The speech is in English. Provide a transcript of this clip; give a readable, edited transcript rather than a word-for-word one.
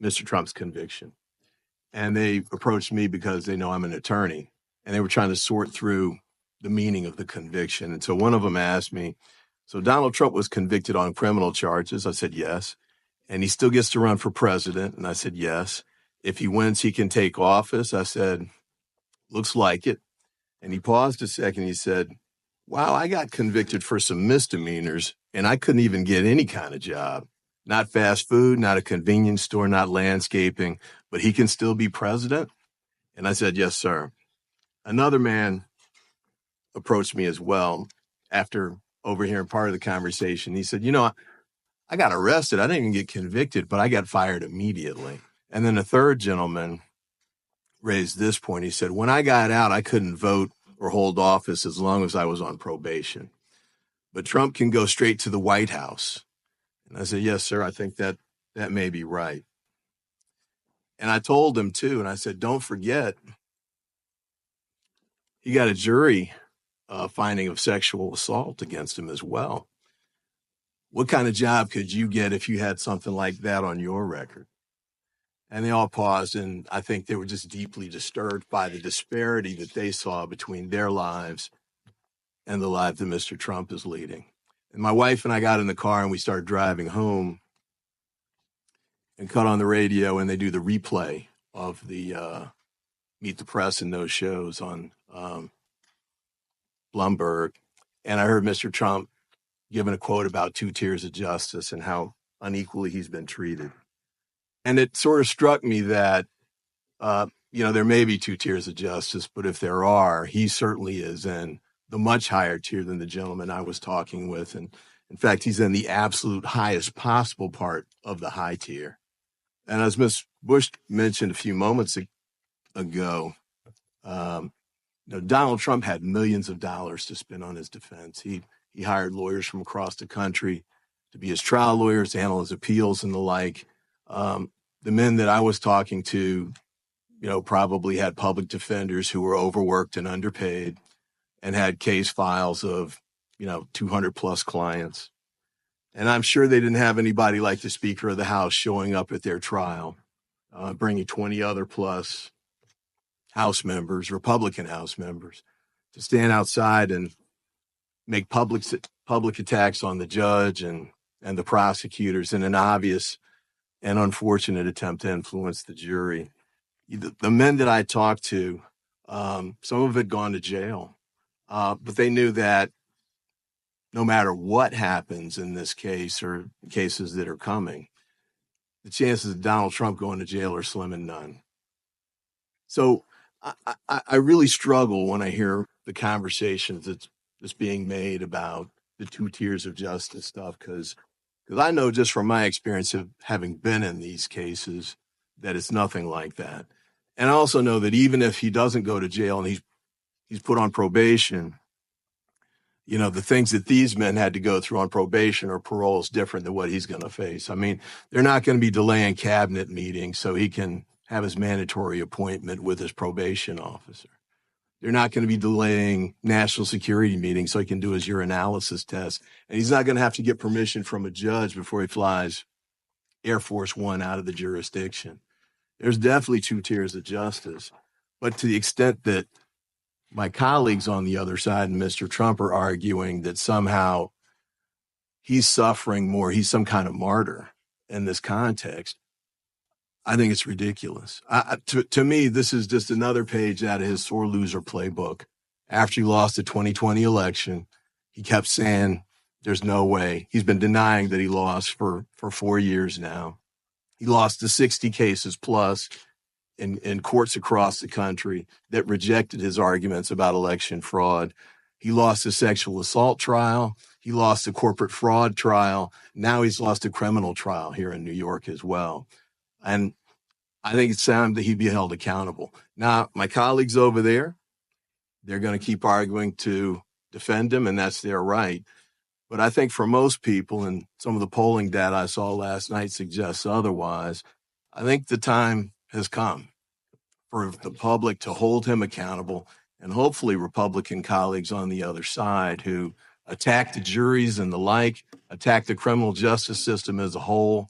Mr. Trump's conviction. And they approached me because they know I'm an attorney, and they were trying to sort through the meaning of the conviction. And so one of them asked me, so Donald Trump was convicted on criminal charges? I said, yes. And he still gets to run for president? And I said, yes. If he wins, he can take office? I said, looks like it. And he paused a second. He said, wow, I got convicted for some misdemeanors, and I couldn't even get any kind of job. Not fast food, not a convenience store, not landscaping, but he can still be president? And I said, yes, sir. Another man approached me as well after overhearing part of the conversation. He said, I got arrested. I didn't even get convicted, but I got fired immediately. And then a third gentleman raised this point. He said, when I got out, I couldn't vote or hold office as long as I was on probation. But Trump can go straight to the White House. And I said, yes, sir, I think that may be right. And I told him too, and I said, don't forget, he got a jury finding of sexual assault against him as well. What kind of job could you get if you had something like that on your record? And they all paused, and I think they were just deeply disturbed by the disparity that they saw between their lives and the life that Mr. Trump is leading. And my wife and I got in the car and we started driving home and cut on the radio, and they do the replay of the Meet the Press and those shows on Bloomberg. And I heard Mr. Trump giving a quote about 2 tiers of justice and how unequally he's been treated. And it sort of struck me that, there may be 2 tiers of justice, but if there are, he certainly is in the much higher tier than the gentleman I was talking with. And in fact, he's in the absolute highest possible part of the high tier. And as Ms. Bush mentioned a few moments ago, Donald Trump had millions of dollars to spend on his defense. He hired lawyers from across the country to be his trial lawyers, to handle his appeals and the like. The men that I was talking to, probably had public defenders who were overworked and underpaid and had case files of, 200 plus clients. And I'm sure they didn't have anybody like the Speaker of the House showing up at their trial, bringing 20 other plus House members, Republican House members, to stand outside and make public attacks on the judge and the prosecutors in an obvious and unfortunate attempt to influence the jury. The men that I talked to, some of them had gone to jail, but they knew that no matter what happens in this case or cases that are coming, the chances of Donald Trump going to jail are slim and none. So I really struggle when I hear the conversations that's being made about the 2 tiers of justice stuff, because I know just from my experience of having been in these cases that it's nothing like that. And I also know that even if he doesn't go to jail and he's put on probation, the things that these men had to go through on probation or parole is different than what he's going to face. I mean, they're not going to be delaying cabinet meetings so he can have his mandatory appointment with his probation officer. They're not going to be delaying national security meetings so he can do his urinalysis test. And he's not going to have to get permission from a judge before he flies Air Force One out of the jurisdiction. There's definitely 2 tiers of justice. But to the extent that my colleagues on the other side and Mr. Trump are arguing that somehow he's suffering more, he's some kind of martyr in this context, I think it's ridiculous. To me, this is just another page out of his sore loser playbook. After he lost the 2020 election, he kept saying there's no way. He's been denying that he lost for 4 years now. He lost to 60 cases plus in courts across the country that rejected his arguments about election fraud. He lost a sexual assault trial. He lost a corporate fraud trial. Now he's lost a criminal trial here in New York as well. And I think it's time that he be held accountable. Now, my colleagues over there, they're going to keep arguing to defend him, and that's their right. But I think for most people, and some of the polling data I saw last night suggests otherwise, I think the time has come for the public to hold him accountable, and hopefully Republican colleagues on the other side who attack the juries and the like, attack the criminal justice system as a whole,